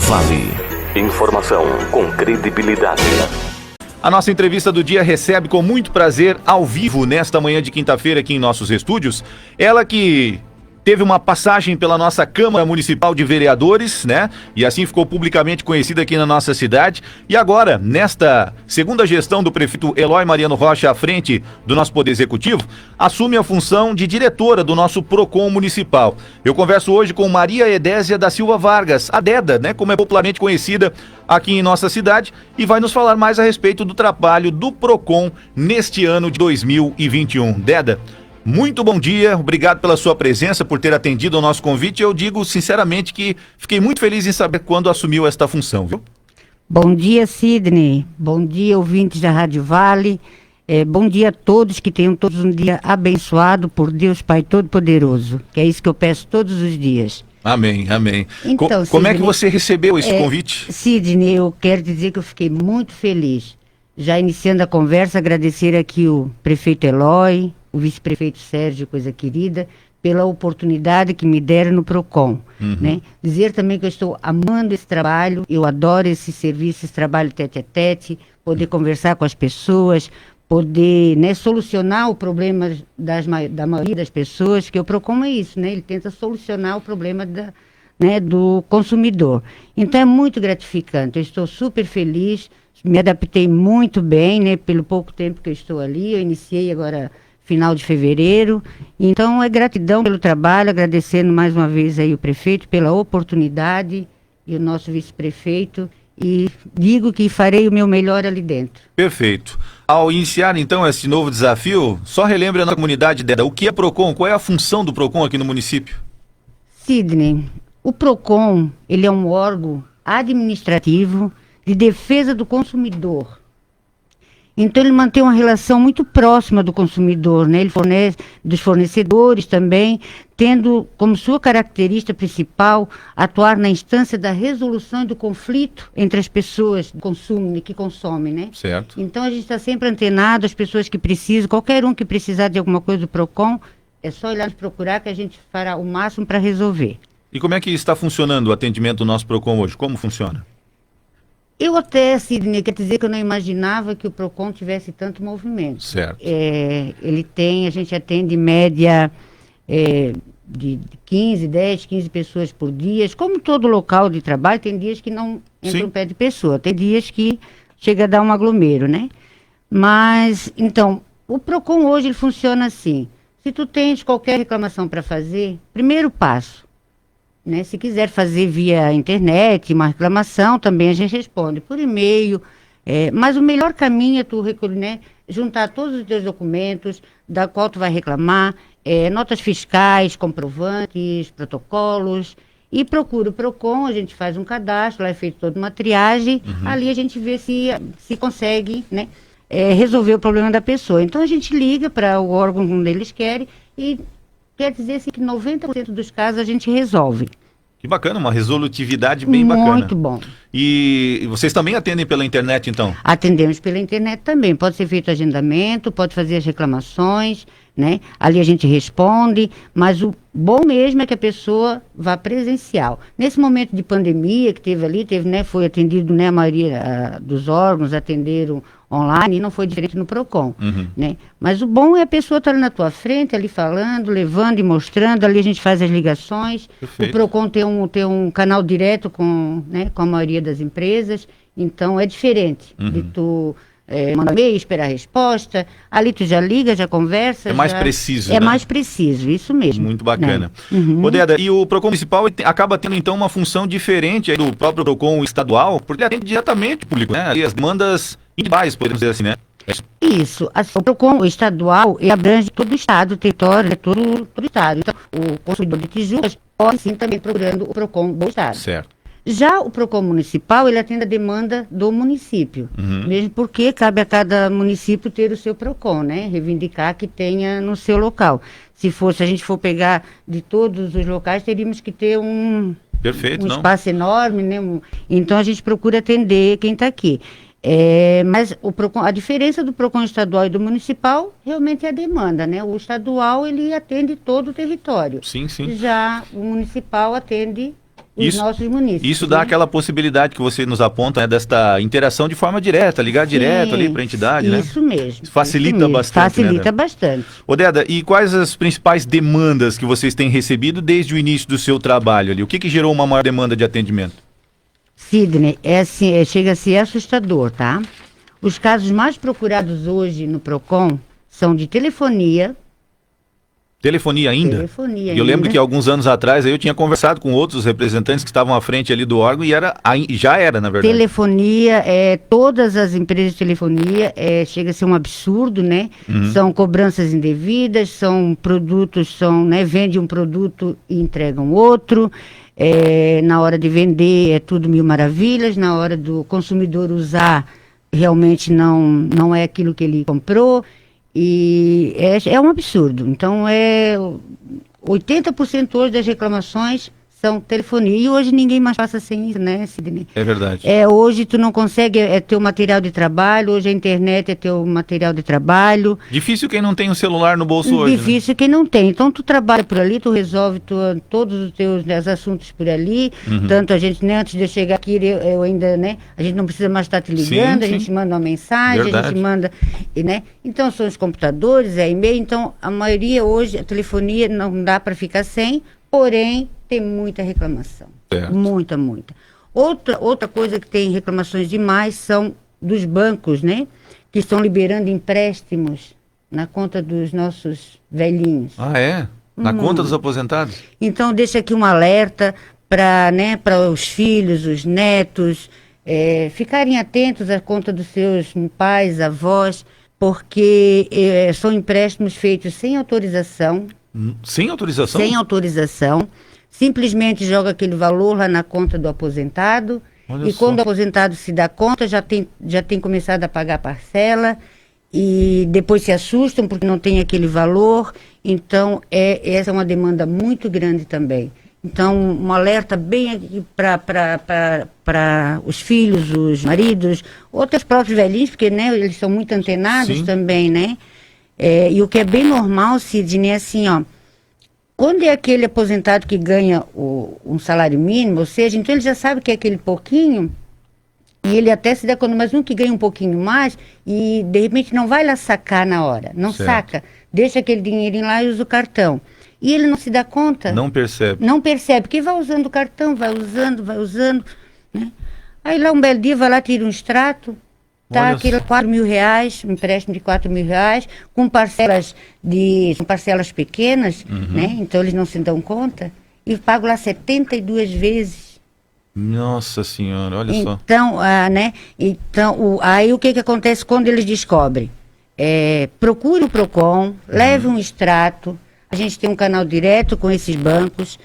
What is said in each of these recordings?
Vale. Informação com credibilidade. A nossa entrevista do dia recebe com muito prazer, ao vivo, nesta manhã de quinta-feira aqui em nossos estúdios, ela que teve uma passagem pela nossa Câmara Municipal de Vereadores, né? E assim ficou publicamente conhecida aqui na nossa cidade. E agora, nesta segunda gestão do prefeito Eloy Mariano Rocha à frente do nosso Poder Executivo, assume a função de diretora do nosso PROCON municipal. Eu converso hoje com Maria Edésia da Silva Vargas, a Deda, né? Como é popularmente conhecida aqui em nossa cidade, e vai nos falar mais a respeito do trabalho do PROCON neste ano de 2021. Deda, muito bom dia, obrigado pela sua presença, por ter atendido ao nosso convite. Eu digo sinceramente que fiquei muito feliz em saber quando assumiu esta função, viu? Bom dia, Sidney. Bom dia, ouvintes da Rádio Vale. Bom dia a todos, que tenham todos um dia abençoado por Deus Pai Todo-Poderoso, que é isso que eu peço todos os dias. Amém, amém. Então, Como Sidney, é que você recebeu esse convite? Sidney, eu quero dizer que eu fiquei muito feliz. Já iniciando a conversa, agradecer aqui o prefeito Eloy, o vice-prefeito Sérgio, coisa querida, pela oportunidade que me deram no PROCON. Né? Dizer também que eu estou amando esse trabalho, eu adoro esse serviço, esse trabalho tete a tete, poder conversar com as pessoas, poder, né, solucionar o problema da maioria das pessoas, que o PROCON é isso, né? Ele tenta solucionar o problema do consumidor. Então é muito gratificante, eu estou super feliz, me adaptei muito bem, né, pelo pouco tempo que eu estou ali. Eu iniciei agora final de fevereiro, então é gratidão pelo trabalho, agradecendo mais uma vez aí o prefeito pela oportunidade e o nosso vice-prefeito, e digo que farei o meu melhor ali dentro. Perfeito. Ao iniciar então esse novo desafio, só relembre a nossa comunidade, Deda, o que é PROCON? Qual é a função do PROCON aqui no município? Sidney, o PROCON, ele é um órgão administrativo de defesa do consumidor. Então ele mantém uma relação muito próxima do consumidor, né? Ele fornece dos fornecedores também, tendo como sua característica principal atuar na instância da resolução do conflito entre as pessoas que consomem, né? Certo. Então a gente está sempre antenado, as pessoas que precisam, qualquer um que precisar de alguma coisa do PROCON, é só ir lá nos procurar que a gente fará o máximo para resolver. E como é que está funcionando o atendimento do nosso PROCON hoje? Como funciona? Eu até, Sidney, quer dizer que eu não imaginava que o PROCON tivesse tanto movimento. Certo. A gente atende em média de 15 pessoas por dia. Como todo local de trabalho, tem dias que não entra um pé de pessoa, tem dias que chega a dar um aglomero, né? Mas, então, o PROCON hoje ele funciona assim. Se tu tens qualquer reclamação para fazer, primeiro passo, né? Se quiser fazer via internet, uma reclamação, também a gente responde por e-mail. Mas o melhor caminho é tu juntar todos os teus documentos, da qual tu vai reclamar, notas fiscais, comprovantes, protocolos, e procura o PROCON, a gente faz um cadastro, lá é feita toda uma triagem, ali a gente vê se consegue, né, resolver o problema da pessoa. Então a gente liga para o órgão onde eles querem e quer dizer assim, que 90% dos casos a gente resolve. Que bacana, uma resolutividade bem bacana. Muito bom. E vocês também atendem pela internet, então? Atendemos pela internet também. Pode ser feito agendamento, pode fazer as reclamações, né? Ali a gente responde, mas o bom mesmo é que a pessoa vá presencial. Nesse momento de pandemia que teve ali, né, foi atendido, né, a maioria dos órgãos atenderam online, e não foi diferente no PROCON, né? Mas o bom é a pessoa estar ali na tua frente, ali falando, levando e mostrando, ali a gente faz as ligações. Perfeito. O PROCON tem um canal direto com a maioria das empresas, então é diferente de tu mandar e-mail, esperar a resposta, ali tu já liga, já conversa. É mais preciso, É né? mais preciso, isso mesmo. Muito bacana. Né? Ô, Deda, e o PROCON municipal acaba tendo então uma função diferente aí do próprio PROCON estadual, porque ele atende diretamente o público, né? E as demandas individuais, podemos dizer assim, né? Isso, o PROCON estadual abrange todo o estado, o território, todo o estado. Então, o consumidor de Tijucas pode sim também procurando o PROCON do estado. Certo. Já o PROCON municipal, ele atende a demanda do município, mesmo porque cabe a cada município ter o seu PROCON, né? Reivindicar que tenha no seu local. Se a gente for pegar de todos os locais, teríamos que ter um espaço enorme, né? Então a gente procura atender quem está aqui. Mas o PROCON, a diferença do PROCON estadual e do municipal realmente é a demanda, né? O estadual ele atende todo o território. Sim, sim. Já o municipal atende os nossos munícipes. Isso dá aquela possibilidade que você nos aponta, né, desta interação de forma direta, ligar direto ali para a entidade, né? Isso mesmo. Facilita isso mesmo, bastante, facilita né, bastante. Odeda, e quais as principais demandas que vocês têm recebido desde o início do seu trabalho ali? O que gerou uma maior demanda de atendimento? Sidney, é assim, chega a ser assustador, tá? Os casos mais procurados hoje no PROCON são de telefonia. Telefonia ainda? Telefonia E eu lembro ainda. que alguns anos atrás eu tinha conversado com outros representantes que estavam à frente ali do órgão e já era, na verdade. Telefonia, todas as empresas de telefonia, chega a ser um absurdo, né? São cobranças indevidas, são produtos, né, vende um produto e entregam outro. Na hora de vender é tudo mil maravilhas, na hora do consumidor usar, realmente não é aquilo que ele comprou. E é um absurdo. Então, 80% hoje das reclamações são telefonia. E hoje ninguém mais passa sem isso, né, Sidney? É verdade. Hoje tu não consegue teu material de trabalho, hoje a internet é teu material de trabalho. Difícil quem não tem um celular no bolso hoje, Difícil quem não tem. Então tu trabalha por ali, tu resolve todos os teus assuntos por ali. Tanto a gente, né, antes de eu chegar aqui, eu ainda, né, a gente não precisa mais estar te ligando, a gente manda uma mensagem, Verdade. a gente manda, né? Então são os computadores, e-mail, então a maioria hoje, a telefonia não dá para ficar sem, porém tem muita reclamação. Certo. Muita. Outra coisa que tem reclamações demais são dos bancos, né? Que estão liberando empréstimos na conta dos nossos velhinhos. Ah, é? Na conta dos aposentados? Então, deixa aqui um alerta para, né, para os filhos, os netos, ficarem atentos à conta dos seus pais, avós, porque são empréstimos feitos sem autorização. Sem autorização? Sem autorização. Simplesmente joga aquele valor lá na conta do aposentado. Olha e só. quando o aposentado se dá conta, já tem começado a pagar a parcela. E depois se assustam porque não tem aquele valor. Então, essa é uma demanda muito grande também. Então, um alerta bem aqui para os filhos, os maridos, outros próprios velhinhos, porque, né, eles são muito antenados. Sim. Também, né? E o que é bem normal, Sidney, é assim, ó. Quando é aquele aposentado que ganha um salário mínimo, ou seja, então ele já sabe que é aquele pouquinho, e ele até se dá conta, mas um que ganha um pouquinho mais, e de repente não vai lá sacar na hora, não Certo. saca, deixa aquele dinheirinho lá e usa o cartão. E ele não se dá conta. Não percebe. Não percebe, porque vai usando o cartão, vai usando, né? Aí lá um belo dia vai lá, tira um extrato, tá, aquele R$4.000, um empréstimo de R$4.000, com parcelas pequenas, né? Então eles não se dão conta, e pagam lá 72 vezes. Nossa senhora, olha só. Então, né? Então, aí o que acontece quando eles descobrem? Procure o PROCON, leve um extrato, a gente tem um canal direto com esses bancos,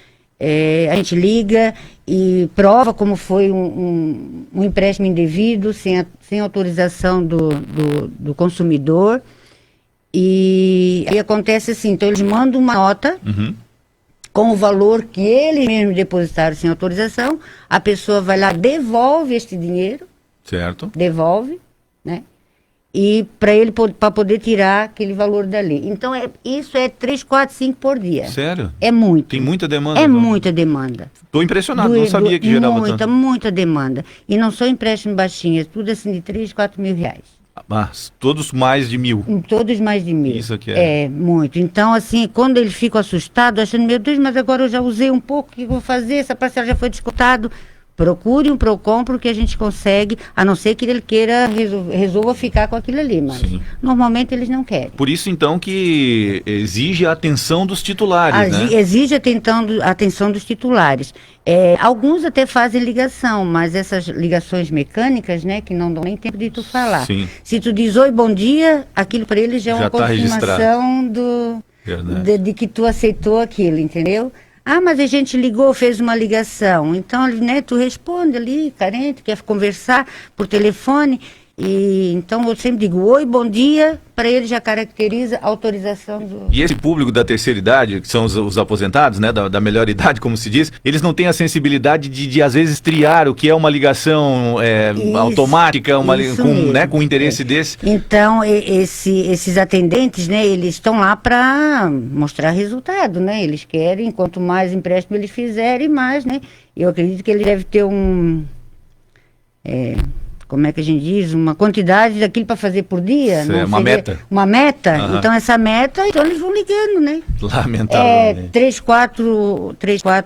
a gente liga e prova como foi um empréstimo indevido, sem autorização do consumidor. E aí acontece assim, então eles mandam uma nota com o valor que eles mesmos depositaram sem autorização, a pessoa vai lá, devolve este dinheiro, Certo. devolve, né? E para poder tirar aquele valor dali. Então, isso é 3, 4, 5 por dia. Sério? É muito. Tem muita demanda? É então? muita demanda. Tô impressionado, não sabia que gerava tanto. Muita demanda. E não são empréstimos baixinhos, tudo assim de 3, 4 mil reais. Mas todos mais de 1.000. Em todos mais de 1.000. Isso aqui é. Muito. Então, assim, quando eles ficam assustados, achando, meu Deus, mas agora eu já usei um pouco, o que eu vou fazer? Essa parcela já foi descontado. Procure um PROCON, porque a gente consegue, a não ser que ele queira, resolva ficar com aquilo ali, mas Sim. Normalmente eles não querem. Por isso, então, que exige a atenção dos titulares, né? Exige a atenção dos titulares. Alguns até fazem ligação, mas essas ligações mecânicas, né, que não dão nem tempo de tu falar. Sim. Se tu diz oi, bom dia, aquilo para eles já é uma tá confirmação de que tu aceitou aquilo, entendeu? Ah, mas a gente ligou, fez uma ligação. Então, né, tu responde ali, carente, quer conversar por telefone. E então eu sempre digo oi, bom dia, para ele já caracteriza a autorização do... E esse público da terceira idade, que são os aposentados, né, da melhor idade, como se diz, eles não têm a sensibilidade de às vezes triar o que é uma ligação automática, com um interesse desse. Então, esses atendentes, né, eles estão lá para mostrar resultado, né? Eles querem, quanto mais empréstimo eles fizerem, mais, né? Eu acredito que ele deve ter como é que a gente diz? Uma quantidade daquilo para fazer por dia. Não uma meta. Uma meta. Uhum. Então, essa meta, então eles vão ligando, né? Lamentável. 3, 4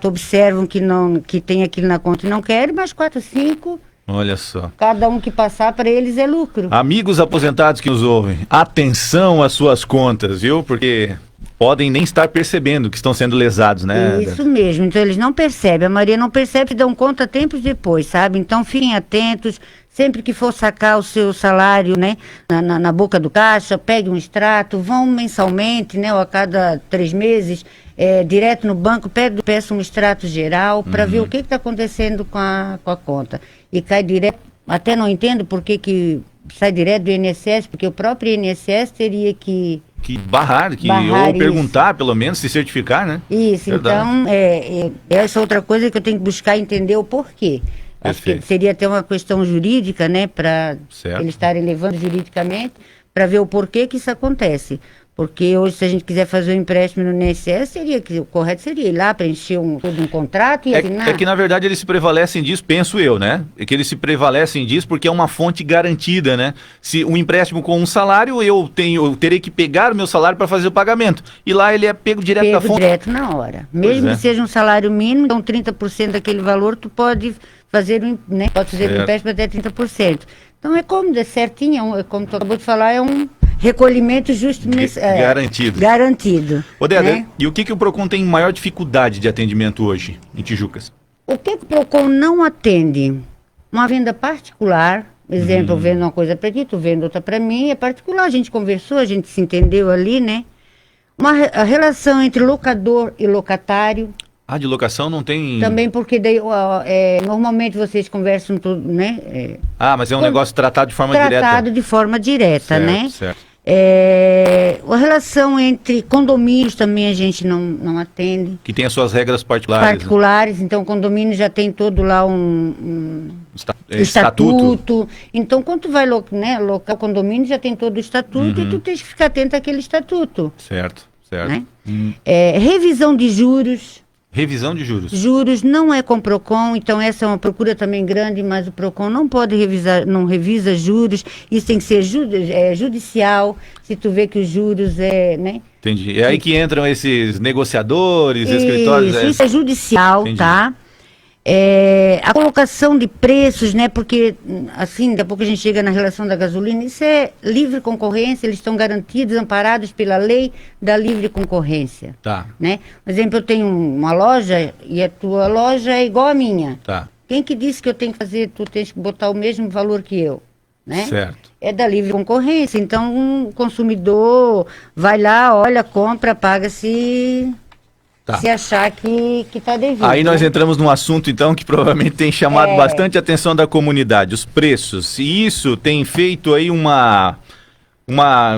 observam que tem aquilo na conta e não querem, mas 4, 5... Olha só. Cada um que passar para eles é lucro. Amigos aposentados que nos ouvem, atenção às suas contas, viu? Porque podem nem estar percebendo que estão sendo lesados, né? Isso mesmo. Então eles não percebem. A maioria não percebe e dão conta tempos depois, sabe? Então fiquem atentos. Sempre que for sacar o seu salário, né, na boca do caixa, pegue um extrato, vão mensalmente, né, ou a cada 3 meses, direto no banco, peça um extrato geral para ver o que está acontecendo com a conta. E cai direto, até não entendo por que sai direto do INSS, porque o próprio INSS teria que barrar ou perguntar, pelo menos, se certificar, né? Isso, verdade. Então, essa outra coisa que eu tenho que buscar entender o porquê. Acho que seria até uma questão jurídica, né, para eles estarem levando juridicamente, para ver o porquê que isso acontece. Porque hoje, se a gente quiser fazer um empréstimo no INSS, o correto seria ir lá, preencher todo um contrato e assinar. É que, na verdade, eles se prevalecem disso, penso eu, né? É que eles se prevalecem disso porque é uma fonte garantida, né? Se um empréstimo com um salário, eu terei que pegar o meu salário para fazer o pagamento. E lá ele é pego direto da fonte. Direto na hora. Mesmo que seja um salário mínimo, então 30% daquele valor, tu pode fazer, né? Pode fazer um empréstimo até 30%. Então é cômodo, é certinho, como tu acabou de falar, é um recolhimento justo garantido. Garantido. Ô, Deda, né? E o que o PROCON tem maior dificuldade de atendimento hoje em Tijucas? O que o PROCON não atende? Uma venda particular, exemplo, eu vendo uma coisa para ti, tu vendo outra para mim, é particular, a gente conversou, a gente se entendeu ali, né? A relação entre locador e locatário. De locação não tem... Também porque daí, normalmente vocês conversam tudo, né? Mas é um negócio tratado de forma direta. Tratado de forma direta, certo, né? Certo. A relação entre condomínios também a gente não atende. Que tem as suas regras particulares. Né? Então o condomínio já tem todo lá um estatuto. Então quando tu vai locar o condomínio, já tem todo o estatuto e tu tens que ficar atento àquele estatuto. Certo. Né? Revisão de juros. Revisão de juros. Juros não é com o PROCON, então essa é uma procura também grande, mas o PROCON não pode revisar, não revisa juros, isso tem que ser judicial, se tu vê que os juros né? Entendi. É aí que entram esses negociadores, escritórios... Isso é judicial, entendi. Tá? A colocação de preços, né? Porque, assim, daqui a pouco a gente chega na relação da gasolina, isso é livre concorrência, eles estão garantidos, amparados pela lei da livre concorrência. Tá. Né? Por exemplo, eu tenho uma loja e a tua loja é igual à minha. Tá. Quem que disse que eu tenho que fazer, tu tens que botar o mesmo valor que eu? Né? Certo. É da livre concorrência, então o consumidor vai lá, olha, compra, paga se achar que está devido. Aí nós entramos num assunto, então, que provavelmente tem chamado bastante a atenção da comunidade, os preços. E isso tem feito aí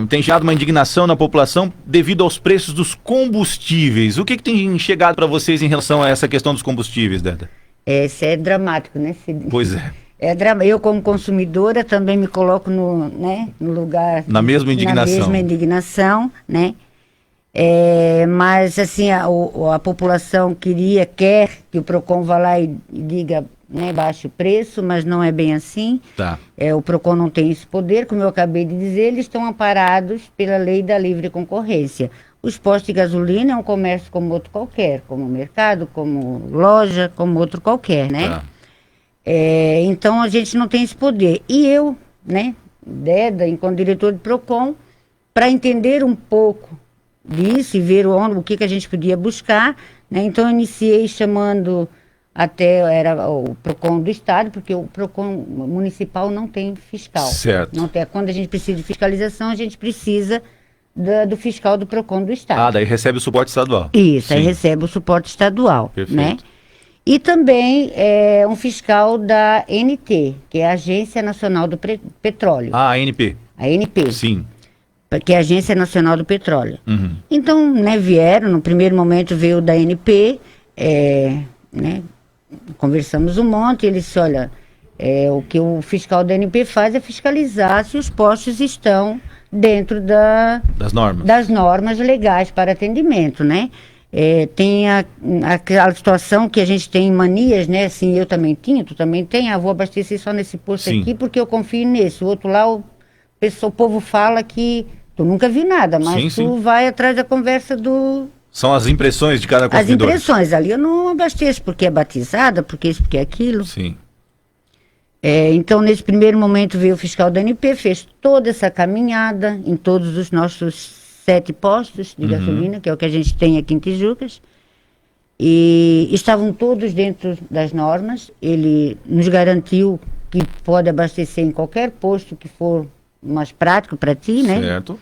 tem gerado uma indignação na população devido aos preços dos combustíveis. O que tem chegado para vocês em relação a essa questão dos combustíveis, Deda? Isso é dramático, né? Pois é. Eu, como consumidora, também me coloco no lugar... Na mesma indignação. Na mesma indignação, né? Mas assim, a população quer que o PROCON vá lá e diga, né, baixe o preço, mas não é bem assim. Tá. O PROCON não tem esse poder, como eu acabei de dizer, eles estão amparados pela lei da livre concorrência. Os postos de gasolina é um comércio como outro qualquer, como mercado, como loja, como outro qualquer, né? Tá. Então a gente não tem esse poder. E eu, né, Deda, enquanto diretor de PROCON, para entender um pouco disso e ver o que a gente podia buscar, né? Então eu iniciei chamando era o PROCON do Estado, porque o PROCON municipal não tem fiscal. Certo. Não tem, quando a gente precisa de fiscalização, a gente precisa do fiscal do PROCON do Estado. Daí recebe o suporte estadual. Isso, sim. Aí recebe o suporte estadual. Perfeito. Né? E também um fiscal da ANP, que é a Agência Nacional do Petróleo. Ah, ANP. A ANP. Sim. Que é a Agência Nacional do Petróleo. Uhum. Então, né, vieram, no primeiro momento veio da ANP, né, conversamos um monte, ele disse, olha, o que o fiscal da ANP faz é fiscalizar se os postos estão dentro das normas legais para atendimento, né? Tem aquela situação que a gente tem manias, né? Assim, eu também tinha, tu também tem, vou abastecer só nesse posto Sim. aqui porque eu confio nesse. O outro lá, o povo fala que tu nunca viu nada, mas sim, tu vai atrás da conversa do... São as impressões de cada consumidor. As impressões, ali eu não abasteço porque é batizada, porque isso, porque é aquilo. Sim. Então, nesse primeiro momento veio o fiscal da ANP, fez toda essa caminhada em todos os nossos 7 postos de gasolina, que é o que a gente tem aqui em Tijucas, e estavam todos dentro das normas. Ele nos garantiu que pode abastecer em qualquer posto que for mais prático para ti, né? Certo.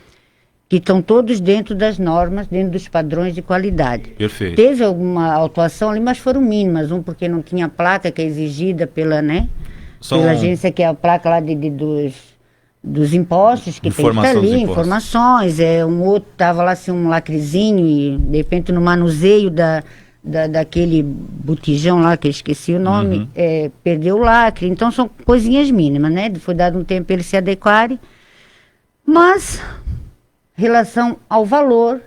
Que estão todos dentro das normas, dentro dos padrões de qualidade. Perfeito. Teve alguma autuação ali, mas foram mínimas. Porque não tinha placa que é exigida pela, né? Pela agência, que é a placa lá dos impostos, que tem que estar ali, informações. Um outro estava lá assim, um lacrezinho, e de repente no manuseio daquele botijão lá, que eu esqueci o nome, perdeu o lacre. Então são coisinhas mínimas, né? Foi dado um tempo para eles se adequarem. Mas, relação ao valor,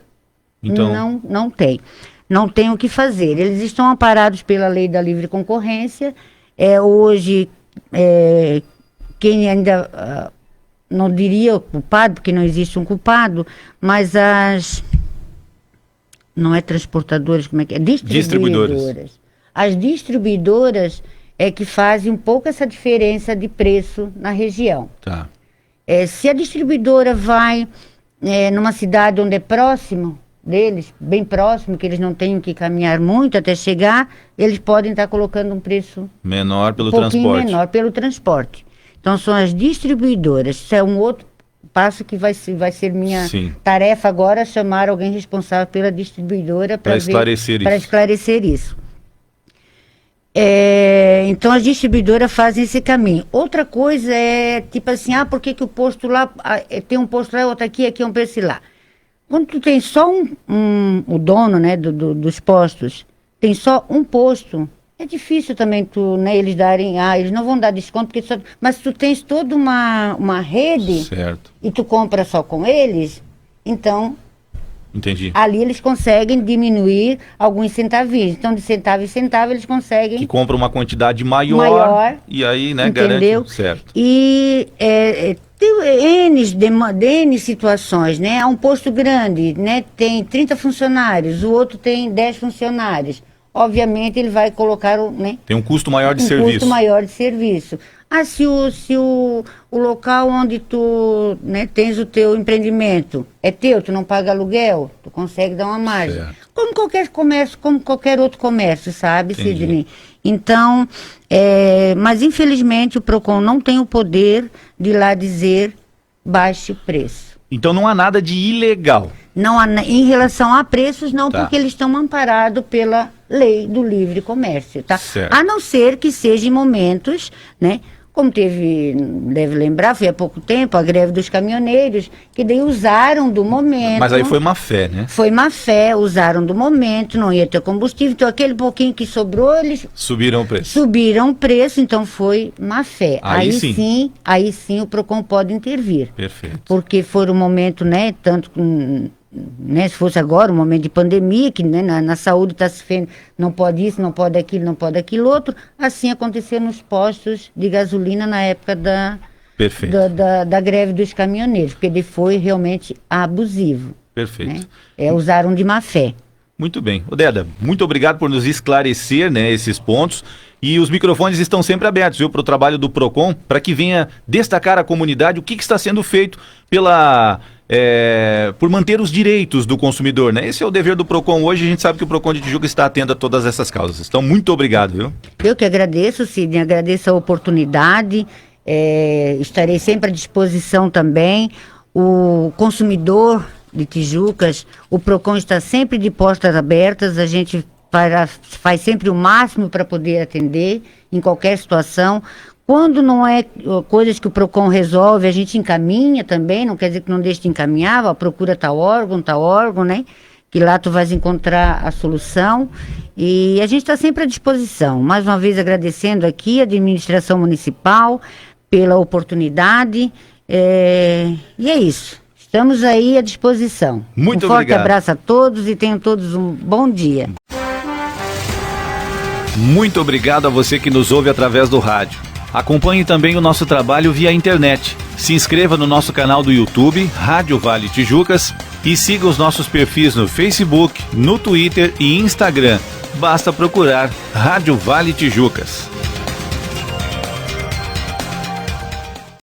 então, não tem. Não tem o que fazer. Eles estão amparados pela lei da livre concorrência. Hoje, quem ainda... não diria o culpado, porque não existe um culpado, mas não é transportadoras, como é que é? Distribuidoras. As distribuidoras é que fazem um pouco essa diferença de preço na região. Tá. Se a distribuidora vai numa cidade onde é próximo deles, bem próximo, que eles não tenham que caminhar muito até chegar, eles podem estar colocando um preço menor pelo transporte. Menor pelo transporte. Então, são as distribuidoras. Isso é um outro passo que vai ser minha tarefa agora, chamar alguém responsável pela distribuidora para esclarecer isso. Então, as distribuidoras fazem esse caminho. Outra coisa é, tipo assim, por que o posto lá, tem um posto lá, outro aqui é um preço lá. Quando tu tem só o dono, né, dos postos, tem só um posto, é difícil também eles darem, eles não vão dar desconto, mas tu tens toda uma rede, certo, e tu compra só com eles, então... Entendi. Ali eles conseguem diminuir alguns centavinhos. Então, de centavo em centavo, eles conseguem... Que compra uma quantidade maior e aí, né, entendeu? Garante, certo. E tem N situações, né? Há um posto grande, né? Tem 30 funcionários, o outro tem 10 funcionários. Obviamente, ele vai colocar, né? Tem um custo maior de serviço. Custo maior de serviço. Se o local onde tu, né, tens o teu empreendimento é teu, tu não paga aluguel, tu consegue dar uma margem. Certo. Como qualquer comércio, como qualquer outro comércio, sabe, Entendi. Sidney? Então, mas infelizmente o PROCON não tem o poder de ir lá dizer baixe o preço. Então não há nada de ilegal. Não há, em relação a preços, não, Tá. porque eles estão amparados pela lei do livre comércio, tá? Certo. A não ser que seja em momentos, né? Como deve lembrar, foi há pouco tempo, a greve dos caminhoneiros, que daí usaram do momento. Mas aí foi má fé, né? Foi má fé, usaram do momento, não ia ter combustível, então aquele pouquinho que sobrou, eles Subiram o preço. subiram o preço, então foi má fé. Aí sim. Aí sim o PROCON pode intervir. Perfeito. Porque foi um momento, né, tanto né, se fosse agora, um momento de pandemia, que, né, na saúde está se vendo, não pode isso, não pode aquilo, não pode aquilo outro, assim aconteceu nos postos de gasolina na época Perfeito. da greve dos caminhoneiros, porque ele foi realmente abusivo. Perfeito. Né? Usaram de má fé. Muito bem. Odeda, muito obrigado por nos esclarecer, né, esses pontos. E os microfones estão sempre abertos, viu, para o trabalho do PROCON, para que venha destacar à comunidade o que está sendo feito por manter os direitos do consumidor, né? Esse é o dever do PROCON hoje, a gente sabe que o PROCON de Tijuca está atento a todas essas causas. Então, muito obrigado, viu? Eu que agradeço, Sidney, agradeço a oportunidade, estarei sempre à disposição também. O consumidor de Tijucas, o PROCON está sempre de portas abertas, a gente faz sempre o máximo para poder atender em qualquer situação. Quando não é coisas que o PROCON resolve, a gente encaminha também, não quer dizer que não deixe de encaminhar, ó, procura tal órgão, né? Que lá tu vais encontrar a solução. E a gente está sempre à disposição. Mais uma vez agradecendo aqui a administração municipal pela oportunidade. E é isso. Estamos aí à disposição. Muito obrigado. Um forte abraço a todos e tenham todos um bom dia. Muito obrigado a você que nos ouve através do rádio. Acompanhe também o nosso trabalho via internet. Se inscreva no nosso canal do YouTube, Rádio Vale Tijucas, e siga os nossos perfis no Facebook, no Twitter e Instagram. Basta procurar Rádio Vale Tijucas.